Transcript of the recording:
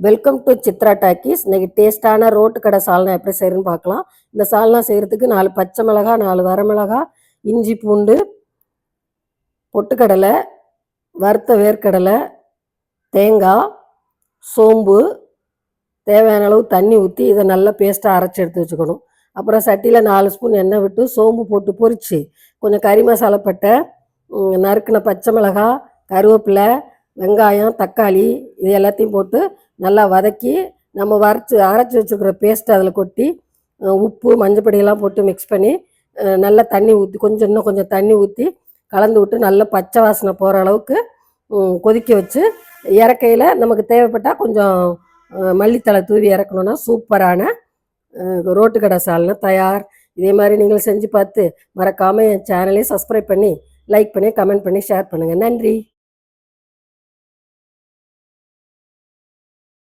Welcome to Chitra talkies. இன்னைக்கு டேஸ்டான road கடை சால்னா எப்படி செய்யறதுன்னு பார்க்கலாம். இந்த சால்னா செய்கிறதுக்கு 4 பச்சை மிளகாய், 4 வரமிளகாய், இஞ்சி பூண்டு, பொட்டுக்கடலை, வறுத்த வேர்க்கடலை, தேங்காய், சோம்பு, தேவையான அளவு தண்ணி ஊற்றி இதை நல்லா பேஸ்ட்டாக அரைச்சி எடுத்து வச்சுக்கணும். அப்புறம் சட்டியில் 4 ஸ்பூன் எண்ணெய் விட்டு சோம்பு போட்டு பொரித்து கொஞ்சம் கறி மசாலா பட்டை, நறுக்கின பச்சை மிளகாய், கருவேப்பிலை, வெங்காயம், தக்காளி இது எல்லாத்தையும் போட்டு நல்லா வதக்கி நம்ம அரைச்சி வச்சுருக்கிற பேஸ்ட்டு அதில் கொட்டி உப்பு மஞ்சப்பொடியெல்லாம் போட்டு மிக்ஸ் பண்ணி நல்லா தண்ணி ஊற்றி இன்னும் கொஞ்சம் தண்ணி ஊற்றி கலந்து விட்டு நல்லா பச்சை வாசனை போகிற அளவுக்கு கொதிக்க வச்சு இறக்கையில் நமக்கு தேவைப்பட்டால் கொஞ்சம் மல்லித்தலை தூவி இறக்கணுன்னா சூப்பரான ரோட்டு கடை சால்னா தயார். இதே மாதிரி நீங்கள் செஞ்சு பார்த்து மறக்காமல் என் சேனலையும் சப்ஸ்கிரைப் பண்ணி லைக் பண்ணி கமெண்ட் பண்ணி ஷேர் பண்ணுங்கள். நன்றி.